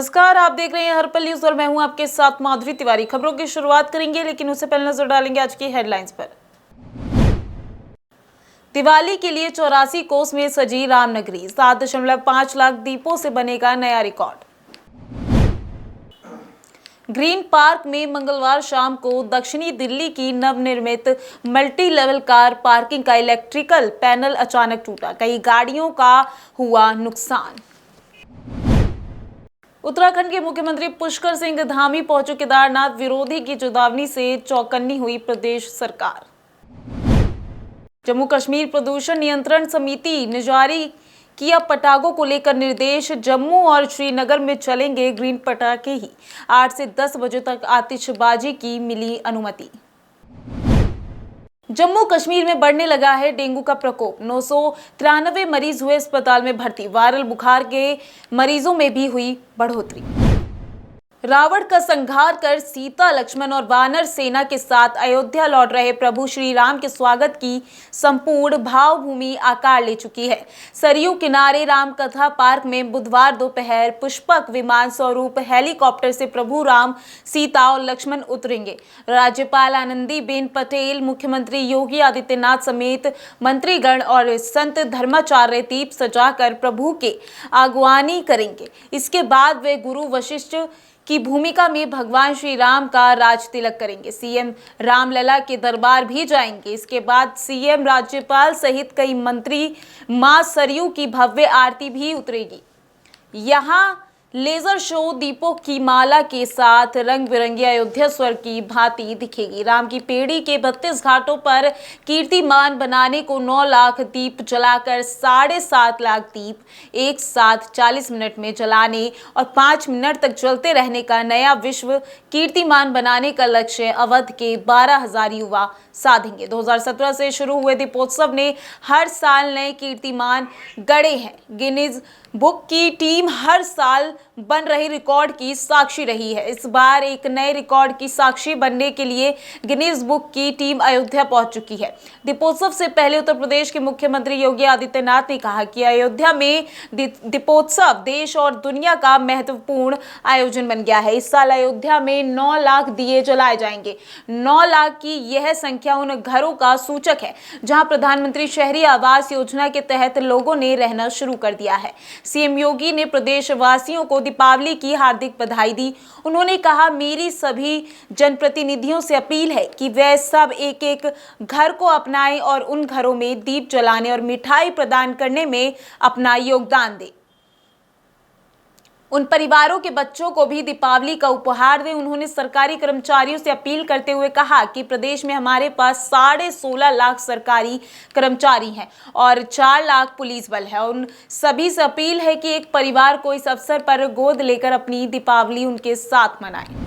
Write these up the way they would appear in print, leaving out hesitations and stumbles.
नमस्कार, आप देख रहे हैं हर्पल न्यूज और मैं हूं आपके साथ माधुरी तिवारी। खबरों की शुरुआत करेंगे, लेकिन उससे पहले नजर डालेंगे आज की हेडलाइंस पर। दिवाली के लिए 84 कोस में सजी रामनगरी, 7.5 लाख दीपों से बनेगा नया रिकॉर्ड। ग्रीन पार्क में मंगलवार शाम को दक्षिणी दिल्ली की नवनिर्मित मल्टी लेवल कार पार्किंग का इलेक्ट्रिकल पैनल अचानक टूटा, कई गाड़ियों का हुआ नुकसान। उत्तराखंड के मुख्यमंत्री पुष्कर सिंह धामी पहुंचे केदारनाथ, विरोधी की चेतावनी से चौकन्नी हुई प्रदेश सरकार। जम्मू कश्मीर प्रदूषण नियंत्रण समिति ने जारी किया पटाखों को लेकर निर्देश, जम्मू और श्रीनगर में चलेंगे ग्रीन पटाखे ही, 8 से 10 बजे तक आतिशबाजी की मिली अनुमति। जम्मू कश्मीर में बढ़ने लगा है डेंगू का प्रकोप, 993 मरीज हुए अस्पताल में भर्ती, वायरल बुखार के मरीजों में भी हुई बढ़ोतरी। रावण का संहार कर सीता, लक्ष्मण और वानर सेना के साथ अयोध्या लौट रहे प्रभु श्री राम के स्वागत की संपूर्ण भावभूमि आकार ले चुकी है। सरयू किनारे रामकथा पार्क में बुधवार दोपहर पुष्पक विमान स्वरूप हेलीकॉप्टर से प्रभु राम, सीता और लक्ष्मण उतरेंगे। राज्यपाल आनंदीबेन पटेल, मुख्यमंत्री योगी आदित्यनाथ समेत मंत्रीगण और संत धर्माचार्य दीप सजाकर प्रभु के अगवानी करेंगे। इसके बाद वे गुरु वशिष्ठ की भूमिका में भगवान श्री राम का राज तिलक करेंगे। सीएम रामलला के दरबार भी जाएंगे। इसके बाद सीएम, राज्यपाल सहित कई मंत्री मां सरयू की भव्य आरती भी उतरेगी। यहाँ लेजर शो, दीपों की माला के साथ रंग बिरंगी अयोध्या स्वर्ग की भांति दिखेगी। राम की पेड़ी के 32 घाटों पर कीर्तिमान बनाने को 9 लाख दीप जलाकर 7.5 लाख दीप एक साथ 40 मिनट में जलाने और 5 मिनट तक जलते रहने का नया विश्व कीर्तिमान बनाने का लक्ष्य अवध के 12,000 युवा साधेंगे। 2017 से शुरू हुए दीपोत्सव ने हर साल नए कीर्तिमान गढ़े हैं। गिनीज बुक की टीम हर साल बन रही रिकॉर्ड की साक्षी रही है। इस बार एक नए रिकॉर्ड की साक्षी बनने के लिए गिनीज बुक की टीम अयोध्या पहुंच चुकी है। दीपोत्सव से पहले उत्तर प्रदेश के मुख्यमंत्री योगी आदित्यनाथ ने कहा कि अयोध्या में दीपोत्सव देश और दुनिया का महत्वपूर्ण आयोजन बन गया है। इस साल अयोध्या में 9 लाख दिए जलाए जाएंगे। 9 लाख की यह संख्या उन घरों का सूचक है जहां प्रधानमंत्री शहरी आवास योजना के तहत लोगों ने रहना शुरू कर दिया है। सीएम योगी ने प्रदेशवासियों को दीपावली की हार्दिक बधाई दी। उन्होंने कहा, मेरी सभी जनप्रतिनिधियों से अपील है कि वे सब एक एक घर को अपनाएं और उन घरों में दीप जलाने और मिठाई प्रदान करने में अपना योगदान दें। उन परिवारों के बच्चों को भी दीपावली का उपहार दें। उन्होंने सरकारी कर्मचारियों से अपील करते हुए कहा कि प्रदेश में हमारे पास 16.5 लाख सरकारी कर्मचारी हैं और 4 लाख पुलिस बल है। उन सभी से अपील है कि एक परिवार को इस अवसर पर गोद लेकर अपनी दीपावली उनके साथ मनाएं।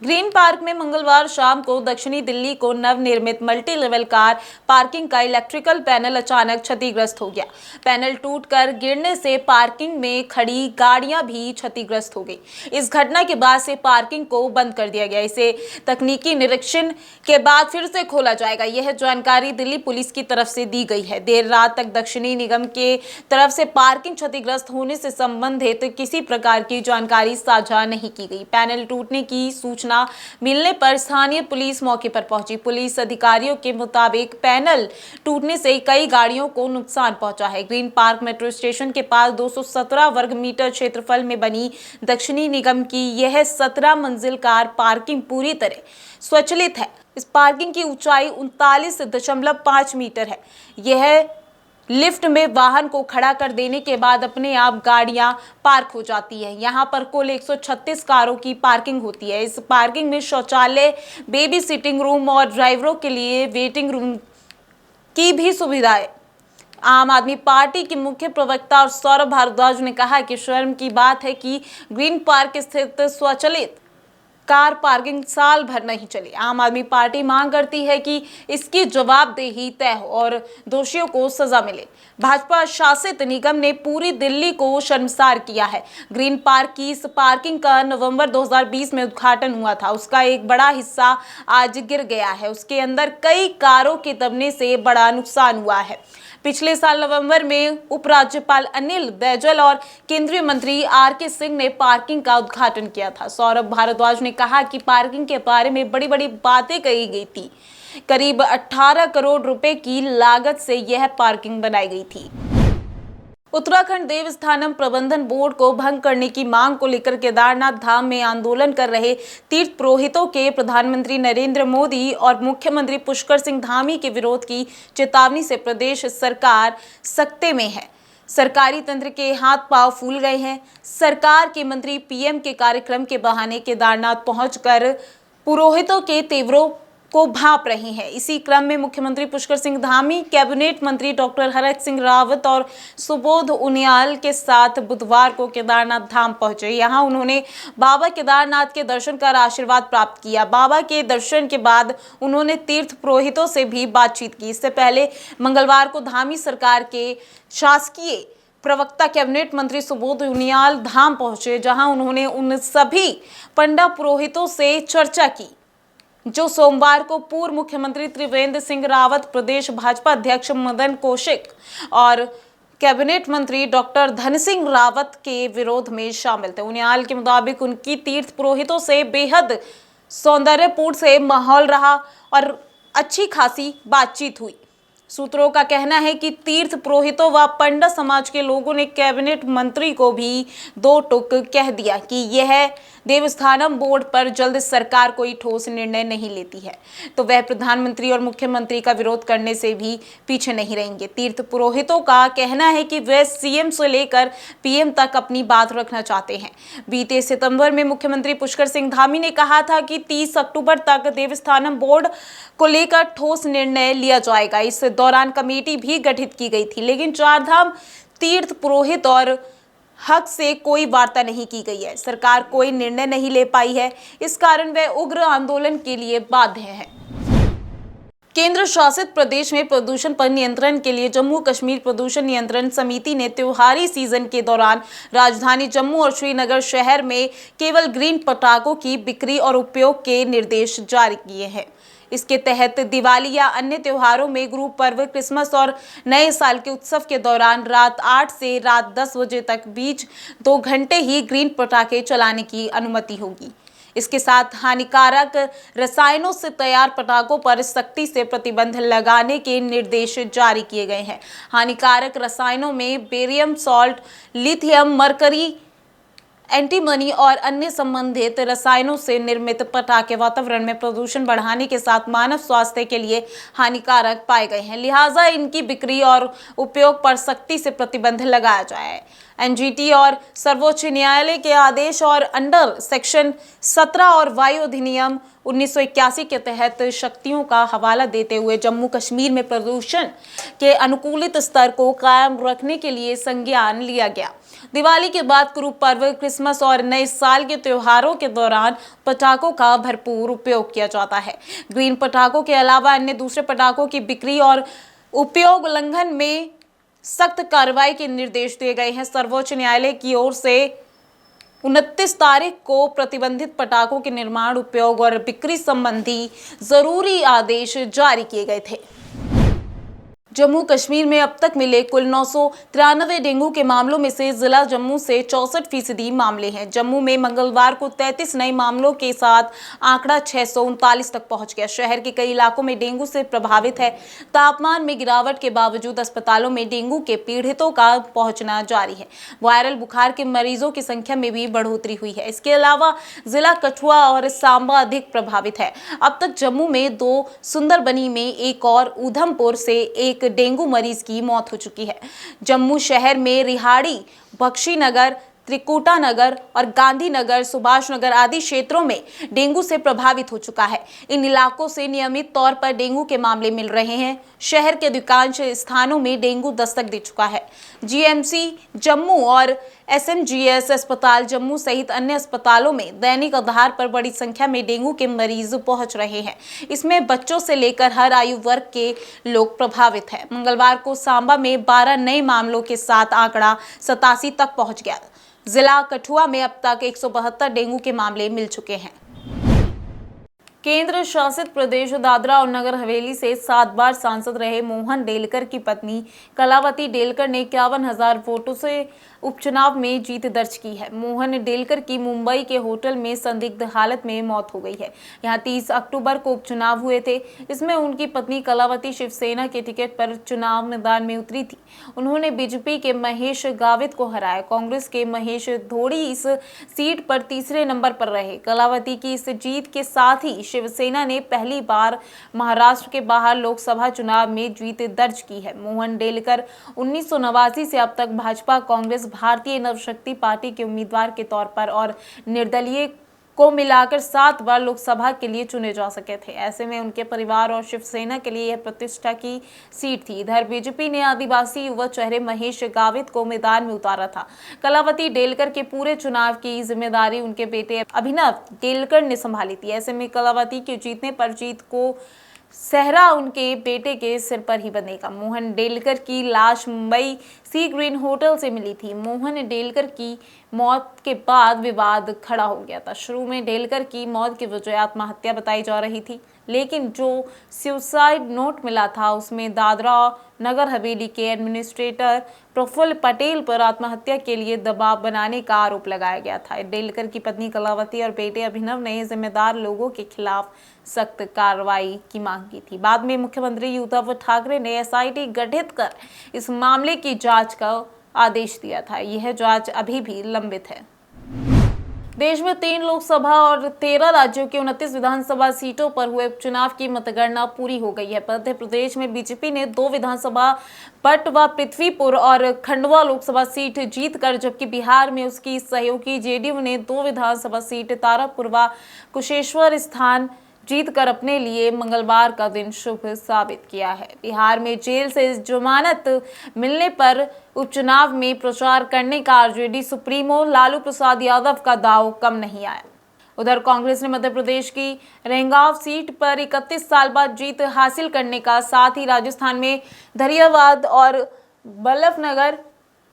ग्रीन पार्क में मंगलवार शाम को दक्षिणी दिल्ली को नवनिर्मित मल्टी लेवल कार पार्किंग का इलेक्ट्रिकल पैनल अचानक क्षतिग्रस्त हो गया। पैनल टूटकर गिरने से पार्किंग में खड़ी गाड़ियां भी क्षतिग्रस्त हो गई। इस घटना के बाद से पार्किंग को बंद कर दिया गया। इसे तकनीकी निरीक्षण के बाद फिर से खोला जाएगा। यह जानकारी दिल्ली पुलिस की तरफ से दी गई है। देर रात तक दक्षिणी निगम के तरफ से पार्किंग क्षतिग्रस्त होने से संबंधित किसी प्रकार की जानकारी साझा नहीं की गई। पैनल टूटने की सूचना मिलने पर स्थानीय पुलिस मौके पर पहुंची। पुलिस अधिकारियों के मुताबिक पैनल टूटने से कई गाड़ियों को नुकसान पहुंचा है। ग्रीन पार्क मेट्रो स्टेशन के पास 217 वर्ग मीटर क्षेत्रफल में बनी दक्षिणी निगम की यह 17 मंजिल कार पार्किंग पूरी तरह स्वचालित है। इस पार्किंग की ऊंचाई 39.5 मीटर है। यह लिफ्ट में वाहन को खड़ा कर देने के बाद अपने आप गाड़ियां पार्क हो जाती है। यहां पर कुल 136 कारों की पार्किंग होती है। इस पार्किंग में शौचालय, बेबी सिटिंग रूम और ड्राइवरों के लिए वेटिंग रूम की भी सुविधा है। आम आदमी पार्टी के मुख्य प्रवक्ता और सौरभ भारद्वाज ने कहा कि शर्म की बात है कि ग्रीन पार्क स्थित स्वचालित कार पार्किंग साल भर नहीं चली। आम आदमी पार्टी मांग करती है कि इसकी जवाबदेही तय हो और दोषियों को सजा मिले। भाजपा शासित निगम ने पूरी दिल्ली को शर्मसार किया है। ग्रीन पार्क की इस पार्किंग का नवंबर 2020 में उद्घाटन हुआ था। उसका एक बड़ा हिस्सा आज गिर गया है। उसके अंदर कई कारों के दबने से बड़ा नुकसान हुआ है। पिछले साल नवंबर में उपराज्यपाल अनिल बैजल और केंद्रीय मंत्री आर.के. सिंह ने पार्किंग का उद्घाटन किया था। सौरभ भारद्वाज ने कहा कि पार्किंग के बारे में बड़ी बड़ी बातें कही गई थी। करीब 18 करोड़ रुपए की लागत से यह पार्किंग बनाई गई थी। उत्तराखंड देवस्थानम प्रबंधन बोर्ड को भंग करने की मांग को लेकर केदारनाथ धाम में आंदोलन कर रहे तीर्थ पुरोहितों के प्रधानमंत्री नरेंद्र मोदी और मुख्यमंत्री पुष्कर सिंह धामी के विरोध की चेतावनी से प्रदेश सरकार सकते में है। सरकारी तंत्र के हाथ पांव फूल गए हैं। सरकार के मंत्री पीएम के कार्यक्रम के बहाने केदारनाथ पहुंचकर पुरोहितों के तेवरों को भांप रहे हैं। इसी क्रम में मुख्यमंत्री पुष्कर सिंह धामी, कैबिनेट मंत्री डॉक्टर हरक सिंह रावत और सुबोध उनियाल के साथ बुधवार को केदारनाथ धाम पहुंचे। यहां उन्होंने बाबा केदारनाथ के दर्शन कर आशीर्वाद प्राप्त किया। बाबा के दर्शन के बाद उन्होंने तीर्थ पुरोहितों से भी बातचीत की। इससे पहले मंगलवार को धामी सरकार के शासकीय प्रवक्ता कैबिनेट मंत्री सुबोध उनियाल धाम पहुंचे, जहां उन्होंने उन सभी पंडा पुरोहितों से चर्चा की जो सोमवार को पूर्व मुख्यमंत्री त्रिवेंद्र सिंह रावत, प्रदेश भाजपा अध्यक्ष मदन कौशिक और कैबिनेट मंत्री डॉक्टर धन सिंह रावत के विरोध में शामिल थे। उनियाल के मुताबिक उनकी तीर्थ पुरोहितों से बेहद सौंदर्यपूर्ण से माहौल रहा और अच्छी खासी बातचीत हुई। सूत्रों का कहना है कि तीर्थ पुरोहितों व पंडित समाज के लोगों ने कैबिनेट मंत्री को भी दो टूक कह दिया कि यह देवस्थानम बोर्ड पर जल्द सरकार कोई ठोस निर्णय नहीं लेती है तो वह प्रधानमंत्री और मुख्यमंत्री का विरोध करने से भी पीछे नहीं रहेंगे। तीर्थ पुरोहितों का कहना है कि वे सीएम से लेकर पीएम तक अपनी बात रखना चाहते हैं। बीते सितंबर में मुख्यमंत्री पुष्कर सिंह धामी ने कहा था कि 30 अक्टूबर तक देवस्थानम बोर्ड को लेकर ठोस निर्णय लिया जाएगा। इस दौरान कमेटी भी गठित की गई थी, लेकिन चारधाम तीर्थ पुरोहित और हक से कोई वार्ता नहीं की गई है। सरकार कोई निर्णय नहीं ले पाई है, इस कारण वे उग्र आंदोलन के लिए बाध्य हैं। केंद्र शासित प्रदेश में प्रदूषण पर नियंत्रण के लिए जम्मू कश्मीर प्रदूषण नियंत्रण समिति ने त्योहारी सीजन के दौरान राजधानी जम्मू और श्रीनगर शहर में केवल ग्रीन पटाखों की बिक्री और उपयोग के निर्देश जारी किए हैं। इसके तहत दिवाली या अन्य त्योहारों में गुरु पर्व, क्रिसमस और नए साल के उत्सव के दौरान रात 8 से रात 10 बजे तक बीच 2 घंटे ही ग्रीन पटाखे चलाने की अनुमति होगी। इसके साथ हानिकारक रसायनों से तैयार पटाखों पर सख्ती से प्रतिबंध लगाने के निर्देश जारी किए गए हैं। हानिकारक रसायनों में barium salt, lithium, mercury, antimony और अन्य संबंधित रसायनों से निर्मित पटाखे वातावरण में प्रदूषण बढ़ाने के साथ मानव स्वास्थ्य के लिए हानिकारक पाए गए हैं। लिहाजा इनकी बिक्री और उपयोग पर सख्ती से प्रतिबंध लगाया जाए। एनजीटी और सर्वोच्च न्यायालय के आदेश और अंडर सेक्शन 17 और वायु अधिनियम 1981 के तहत शक्तियों का हवाला देते हुए जम्मू कश्मीर में प्रदूषण के अनुकूलित स्तर को कायम रखने के लिए संज्ञान लिया गया। दिवाली के बाद गुरु पर्व, क्रिसमस और नए साल के त्योहारों के दौरान पटाखों का भरपूर उपयोग किया जाता है। ग्रीन पटाखों के अलावा अन्य दूसरे पटाखों की बिक्री और उपयोग उल्लंघन में सख्त कार्रवाई के निर्देश दिए गए हैं। सर्वोच्च न्यायालय की ओर से 29 तारीख को प्रतिबंधित पटाखों के निर्माण, उपयोग और बिक्री संबंधी जरूरी आदेश जारी किए गए थे। जम्मू कश्मीर में अब तक मिले कुल 993 डेंगू के मामलों में से जिला जम्मू से 64% मामले हैं। जम्मू में मंगलवार को 33 नए मामलों के साथ आंकड़ा 639 तक पहुंच गया। शहर के कई इलाकों में डेंगू से प्रभावित है। तापमान में गिरावट के बावजूद अस्पतालों में डेंगू के पीड़ितों का पहुंचना जारी है। वायरल बुखार के मरीजों की संख्या में भी बढ़ोतरी हुई है। इसके अलावा जिला कठुआ और सांबा अधिक प्रभावित है। अब तक जम्मू में 2, सुंदरबनी में 1 और उधमपुर से 1 डेंगू मरीज की मौत हो चुकी है। जम्मू शहर में रिहाड़ी, बख्शीनगर, त्रिकुटा नगर और गांधीनगर, सुभाष नगर आदि क्षेत्रों में डेंगू से प्रभावित हो चुका है। इन इलाकों से नियमित तौर पर डेंगू के मामले मिल रहे हैं। शहर के अधिकांश स्थानों में डेंगू दस्तक दे चुका है। जीएमसी जम्मू और एसएमजीएस अस्पताल जम्मू सहित अन्य अस्पतालों में दैनिक आधार पर बड़ी संख्या में डेंगू के मरीज पहुंच रहे हैं। इसमें बच्चों से लेकर हर आयु वर्ग के लोग प्रभावित हैं। मंगलवार को सांबा में 12 नए मामलों के साथ आंकड़ा 87 तक पहुंच गया। जिला कठुआ में अब तक 172 डेंगू के मामले मिल चुके हैं। केंद्र शासित प्रदेश दादरा और नगर हवेली से 7 बार सांसद रहे मोहन डेलकर की पत्नी कलावती डेलकर ने 51,000 वोटों से उपचुनाव में जीत दर्ज की है। मोहन डेलकर की मुंबई के होटल में संदिग्ध हालत में मौत हो गई है। यहां 30 अक्टूबर को उपचुनाव हुए थे। इसमें उनकी पत्नी कलावती शिवसेना के टिकट पर चुनाव मैदान में उतरी थी। उन्होंने बीजेपी के महेश गावित को हराया। कांग्रेस के महेश धोड़ी इस सीट पर तीसरे नंबर पर रहे। कलावती की इस जीत के साथ ही शिवसेना ने पहली बार महाराष्ट्र के बाहर लोकसभा चुनाव में जीत दर्ज की है। मोहन डेलकर 1989 से अब तक भाजपा, कांग्रेस, भारतीय नवशक्ति पार्टी के उम्मीदवार के तौर पर और निर्दलीय को मिलाकर 7 बार लोकसभा के लिए चुने जा सके थे। ऐसे में उनके परिवार और शिवसेना के लिए यह प्रतिष्ठा की सीट थी। इधर बीजेपी ने आदिवासी युवा चेहरे महेश गावित को मैदान में उतारा था। कलावती डेलकर के पूरे चुनाव की जिम्मेदारी उनके बेटे अभिनव डेलकर ने संभाली थी। ऐसे में कलावती के जीतने पर जीत को सहरा उनके बेटे के सिर पर ही बनेगा। मोहन डेलकर की लाश मुंबई सी ग्रीन होटल से मिली थी। मोहन डेलकर की मौत के बाद विवाद खड़ा हो गया था। शुरू में डेलकर की मौत की वजह आत्महत्या बताई जा रही थी, लेकिन जो सुसाइड नोट मिला था उसमें दादरा नगर हवेली के एडमिनिस्ट्रेटर प्रफुल्ल पटेल पर आत्महत्या के लिए दबाव बनाने का आरोप लगाया गया था। डेलकर की पत्नी कलावती और बेटे अभिनव ने जिम्मेदार लोगों के खिलाफ सख्त कार्रवाई की मांग की थी। बाद में मुख्यमंत्री उद्धव ठाकरे ने एसआईटी गठित कर इस मामले की जांच का आदेश दिया था। यह जांच अभी भी लंबित है। देश में 3 लोकसभा और 13 राज्यों की 29 विधानसभा सीटों पर हुए उपचुनाव की मतगणना पूरी हो गई है। मध्य प्रदेश में बीजेपी ने 2 विधानसभा पट व पृथ्वीपुर और खंडवा लोकसभा सीट जीतकर, जबकि बिहार में उसकी सहयोगी जेडीयू ने 2 विधानसभा सीट तारापुर व कुशेश्वर स्थान जीतकर अपने लिए मंगलवार का दिन शुभ साबित किया है। बिहार में जेल से जमानत मिलने पर उपचुनाव में प्रचार करने का आरजेडी सुप्रीमो लालू प्रसाद यादव का दांव कम नहीं आया। उधर कांग्रेस ने मध्य प्रदेश की रेंगांव सीट पर 31 साल बाद जीत हासिल करने का, साथ ही राजस्थान में धरियावाद और बल्लभनगर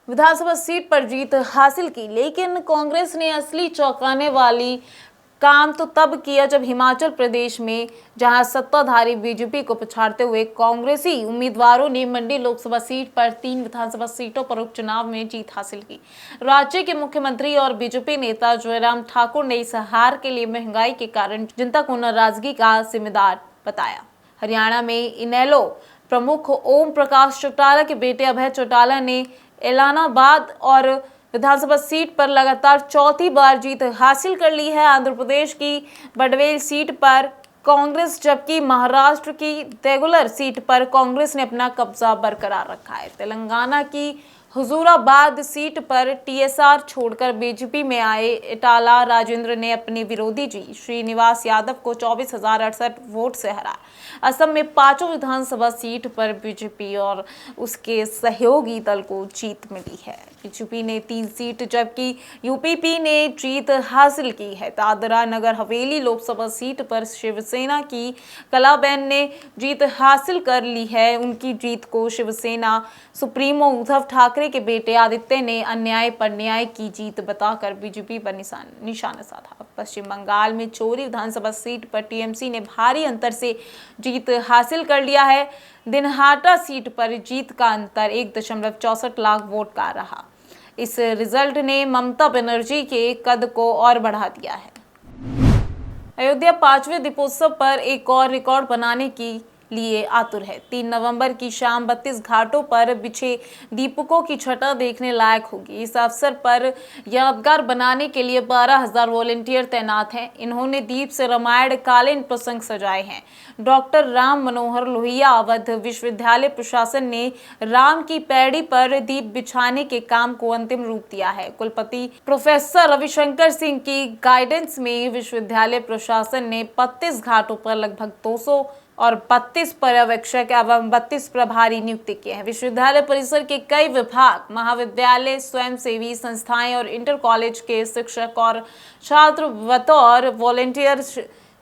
विधानसभा सीट पर जीत हासिल की। लेकिन कांग्रेस ने असली चौंकाने वाली काम तो तब किया जब हिमाचल प्रदेश में, जहां सत्ताधारी बीजेपी को पछाड़ते हुए कांग्रेसी उम्मीदवारों ने मंडी लोकसभा सीट पर 3 विधानसभा सीटों पर उपचुनाव में जीत हासिल की। राज्य के मुख्यमंत्री और बीजेपी नेता जयराम ठाकुर ने इस हार के लिए महंगाई के कारण जनता को नाराजगी का जिम्मेदार बताया। हरियाणा में इनेलो प्रमुख ओम प्रकाश चौटाला के बेटे अभय चौटाला ने एलानाबाद और विधानसभा सीट पर लगातार 4थी बार जीत हासिल कर ली है। आंध्र प्रदेश की बडवेल सीट पर कांग्रेस, जबकि महाराष्ट्र की देगुलर सीट पर कांग्रेस ने अपना कब्जा बरकरार रखा है। तेलंगाना की हुजूराबाद सीट पर टीएसआर छोड़कर बीजेपी में आए इटाला राजेंद्र ने अपने विरोधी जी श्रीनिवास यादव को 24,068 वोट से हराया। असम में 5 विधानसभा सीट पर बीजेपी और उसके सहयोगी दल को जीत मिली है। बीजेपी ने 3 सीट जबकि यूपीपी ने जीत हासिल की है। दादरा नगर हवेली लोकसभा सीट पर शिवसेना की कलाबेन ने जीत हासिल कर ली है। उनकी जीत को शिवसेना सुप्रीमो उद्धव ठाकरे के बेटे आदित्य ने अन्याय पर न्याय की जीत बताकर बीजेपी पर निशाना साधा। पश्चिम बंगाल में चोरी विधानसभा सीट पर टीएमसी ने भारी अंतर से जीत हासिल कर लिया है। दिनहाटा सीट पर जीत का अंतर 1.64 लाख वोट का रहा। इस रिजल्ट ने ममता बनर्जी के कद को और बढ़ा दिया है। अयोध्या 5वें दीपोत्सव पर एक और रिकॉर्ड बनाने की लिए आतुर है। 3 नवंबर की शाम 32 घाटों पर बिछे दीपकों की छटा देखने लायक होगी। इस अवसर पर यादगार बनाने के लिए 12,000 वॉलंटियर तैनात हैं। इन्होंने दीप से रामायण कालीन प्रसंग सजाए हैं। डॉक्टर राम मनोहर लोहिया अवध विश्वविद्यालय प्रशासन ने राम की पैड़ी पर दीप बिछाने के काम को अंतिम रूप दिया है। कुलपति प्रोफेसर रविशंकर सिंह की गाइडेंस में विश्वविद्यालय प्रशासन ने 32 घाटों पर लगभग 200 और 32 पर्यवेक्षक एवं 32 प्रभारी नियुक्त किए हैं। विश्वविद्यालय परिसर के कई विभाग, महाविद्यालय, स्वयंसेवी संस्थाएं और इंटर कॉलेज के शिक्षक और छात्र बतौर वॉलंटियर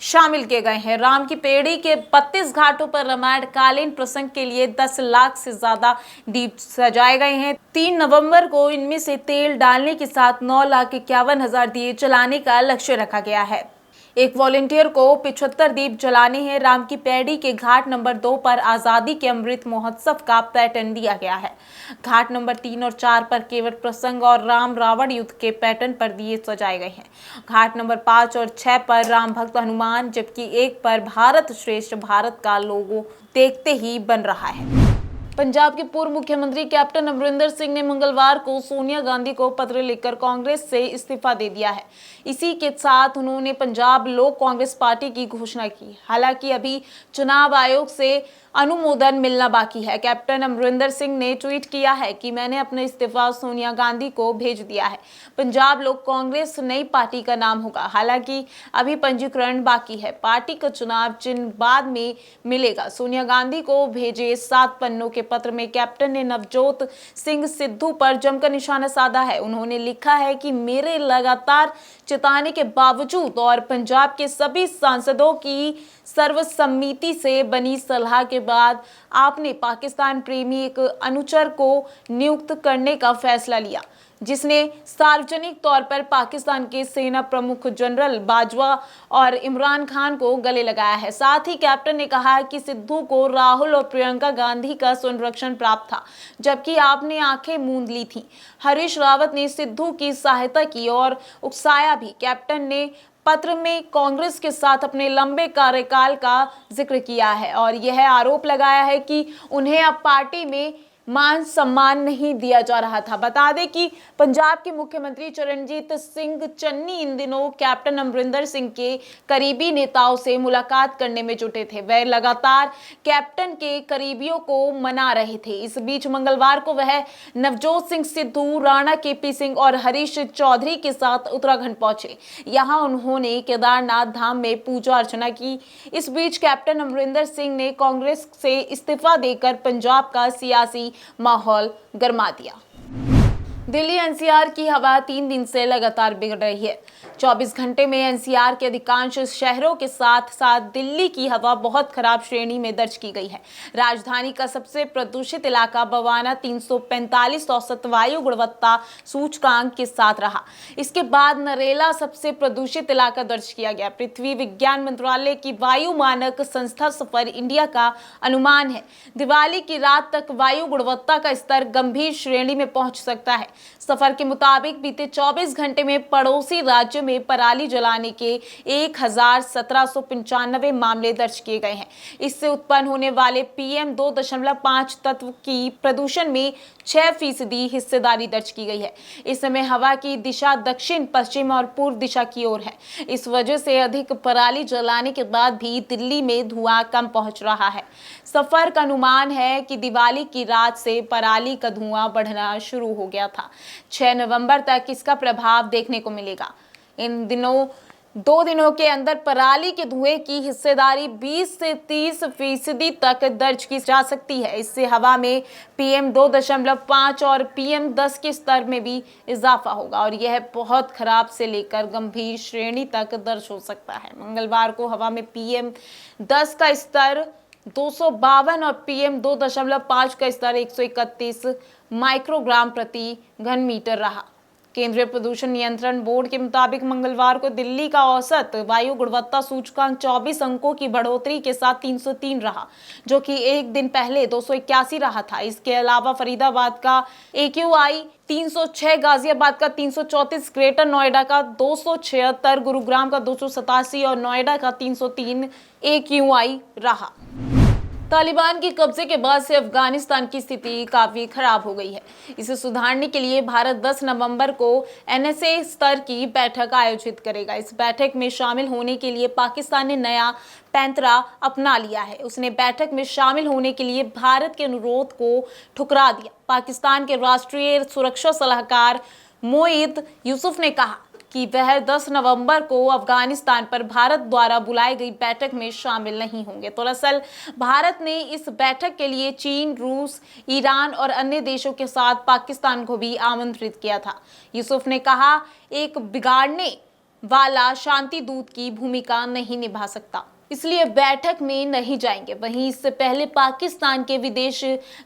शामिल किए गए हैं। राम की पेड़ी के 32 घाटों पर रामायण कालीन प्रसंग के लिए 10 लाख से ज्यादा दीप सजाए गए हैं। 3 नवंबर को इनमें से तेल डालने के साथ 9,51,000 दिए जलाने का लक्ष्य रखा गया है। एक वॉलेंटियर को 75 दीप जलाने हैं। राम की पैड़ी के घाट नंबर 2 पर आजादी के अमृत महोत्सव का पैटर्न दिया गया है। घाट नंबर 3 और 4 पर केवट प्रसंग और राम रावण युद्ध के पैटर्न पर दिए सजाए गए हैं। घाट नंबर 5 और 6 पर राम भक्त हनुमान, जबकि 1 पर भारत श्रेष्ठ भारत का लोगो देखते ही बन रहा है। पंजाब के पूर्व मुख्यमंत्री कैप्टन अमरिंदर सिंह ने मंगलवार को सोनिया गांधी को पत्र लिखकर कांग्रेस से इस्तीफा दे दिया है। इसी के साथ उन्होंने पंजाब लोक कांग्रेस पार्टी की घोषणा की। हालांकि अभी चुनाव आयोग से अनुमोदन मिलना बाकी है। कैप्टन अमरिंदर सिंह ने ट्वीट किया है कि मैंने अपना इस्तीफा सोनिया गांधी को भेज दिया है। पंजाब लोक कांग्रेस नई पार्टी का नाम होगा। हालांकि अभी पंजीकरण बाकी है। पार्टी का चुनाव चिन्ह बाद में मिलेगा। सोनिया गांधी को भेजे 7 पन्नों के पत्र में कैप्टन ने नवजोत सिंह सिद्धू पर जमकर निशाना साधा है। उन्होंने लिखा है कि मेरे लगातार चिताने के बावजूद और पंजाब के सभी सांसदों की सर्वसम्मति से बनी सलाह के बाद आपने पाकिस्तान प्रेमी एक अनुचर को नियुक्त करने का फैसला लिया, जिसने सार्वजनिक तौर पर पाकिस्तान के सेना प्रमुख जनरल बाजवा और इमरान खान को गले लगाया है। साथ ही कैप्टन ने कहा कि सिद्धू को राहुल और प्रियंका गांधी का संरक्षण प्राप्त था, जबकि आपने आंखें मूंद ली थी। हरीश रावत ने सिद्धू की सहायता की और उकसाया भी। कैप्टन ने पत्र में कांग्रेस के साथ अपने लंबे कार्यकाल का जिक्र किया है और यह आरोप लगाया है कि उन्हें अब पार्टी में मान सम्मान नहीं दिया जा रहा था। बता दें कि पंजाब के मुख्यमंत्री चरणजीत सिंह चन्नी इन दिनों कैप्टन अमरिंदर सिंह के करीबी नेताओं से मुलाकात करने में जुटे थे। वह लगातार कैप्टन के करीबियों को मना रहे थे। इस बीच मंगलवार को वह नवजोत सिंह सिद्धू, राणा केपी सिंह और हरीश चौधरी के साथ उत्तराखंड पहुंचे। यहां उन्होंने केदारनाथ धाम में पूजा अर्चना की। इस बीच कैप्टन अमरिंदर सिंह ने कांग्रेस से इस्तीफा देकर पंजाब का सियासी माहौल गरमा दिया। दिल्ली एनसीआर की हवा 3 दिन से लगातार बिगड़ रही है। 24 घंटे में एनसीआर के अधिकांश शहरों के साथ साथ दिल्ली की हवा बहुत खराब श्रेणी में दर्ज की गई है। राजधानी का सबसे प्रदूषित इलाका बवाना 345 औसत वायु गुणवत्ता सूचकांक के साथ रहा। इसके बाद नरेला सबसे प्रदूषित इलाका दर्ज किया गया। पृथ्वी विज्ञान मंत्रालय की वायु मानक संस्था सफर इंडिया का अनुमान है दिवाली की रात तक वायु गुणवत्ता का स्तर गंभीर श्रेणी में पहुंच सकता है। सफर के मुताबिक बीते 24 घंटे में पड़ोसी राज्य में पराली जलाने के 1795 मामले दर्ज किए गए हैं। इससे उत्पन्न होने वाले PM 2.5 तत्व की प्रदूषण में 6% हिस्सेदारी दर्ज की गई है। इस समय हवा की दिशा दक्षिण, पश्चिम और पूर्व दिशा की ओर है। इस वजह से अधिक पराली जलाने के बाद भी दिल्ली में धुआं कम पहुंच रहा है। सफर का अनुमान है कि दिवाली की रात से पराली का धुआं बढ़ना शुरू हो गया था। 6 नवंबर तक इसका प्रभाव देखने को मिलेगा। इन दिनों 2 दिनों के अंदर पराली के धुएं की हिस्सेदारी 20 से 30% तक दर्ज की जा सकती है। इससे हवा में PM 2.5 और PM 10 के स्तर में भी इजाफा होगा और यह बहुत खराब से लेकर गंभीर श्रेणी तक दर्ज हो सकता है। मंगलवार को हवा में PM 10 का स्तर 252 और PM 2.5 का स्तर 131 माइक्रोग्राम प्रति घन मीटर रहा। केंद्रीय प्रदूषण नियंत्रण बोर्ड के मुताबिक मंगलवार को दिल्ली का औसत वायु गुणवत्ता सूचकांक 24 अंकों की बढ़ोतरी के साथ 303 रहा, जो कि एक दिन पहले 281 रहा था। इसके अलावा फरीदाबाद का AQI 306, गाजियाबाद का 334, ग्रेटर नोएडा का 276, गुरुग्राम का 287 और नोएडा का 303 AQI रहा। तालिबान के कब्जे के बाद से अफगानिस्तान की स्थिति काफी खराब हो गई है। इसे सुधारने के लिए भारत 10 नवंबर को NSA स्तर की बैठक आयोजित करेगा। इस बैठक में शामिल होने के लिए पाकिस्तान ने नया पैंतरा अपना लिया है। उसने बैठक में शामिल होने के लिए भारत के अनुरोध को ठुकरा दिया। पाकिस्तान के राष्ट्रीय सुरक्षा सलाहकार मोईद यूसुफ ने कहा कि वह 10 नवंबर को अफगानिस्तान पर भारत द्वारा बुलाई गई बैठक में शामिल नहीं होंगे। दरअसल भारत ने इस बैठक के लिए चीन, रूस, ईरान और अन्य देशों के साथ पाकिस्तान को भी आमंत्रित किया था। यूसुफ ने कहा, एक बिगाड़ने वाला शांति दूत की भूमिका नहीं निभा सकता। इसलिए बैठक में नहीं जाएंगे। वहीं इससे पहले पाकिस्तान के विदेश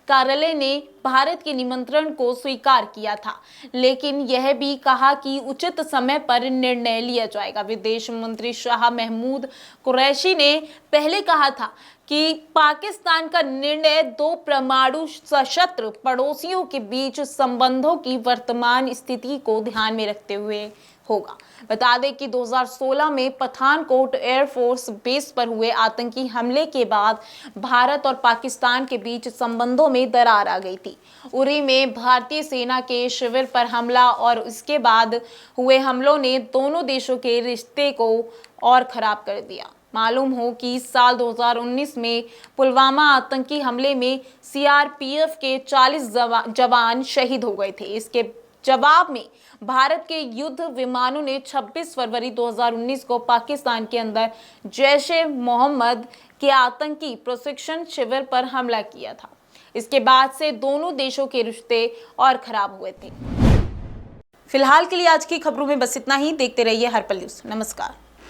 कार्यालय ने भारत के निमंत्रण को स्वीकार किया था, लेकिन यह भी कहा कि उचित समय पर निर्णय लिया जाएगा। विदेश मंत्री शाह महमूद कुरैशी ने पहले कहा था कि पाकिस्तान का निर्णय दो परमाणु सशस्त्र पड़ोसियों के बीच संबंधों की वर्तमान स्थिति को ध्यान में रखते हुए होगा। बता दें कि 2016 में पठानकोट एयरफोर्स बेस पर हुए आतंकी हमले के बाद भारत और पाकिस्तान के बीच संबंधों में दरार आ गई थी। उरी में भारतीय सेना के शिविर पर हमला और इसके बाद हुए हमलों ने दोनों देशों के रिश्ते को और खराब कर दिया। मालूम हो कि साल 2019 में पुलवामा आतंकी हमले में सीआरपीएफ के 40 जवान शहीद हो गए थे। इसके जवाब में भारत के युद्ध विमानों ने 26 फरवरी 2019 को पाकिस्तान के अंदर जैश-ए-मोहम्मद के आतंकी प्रशिक्षण शिविर पर हमला किया था। इसके बाद से दोनों देशों के रिश्ते और खराब हुए थे। फिलहाल के लिए आज की खबरों में बस इतना ही। देखते रहिए हर्पल न्यूज़। नमस्कार।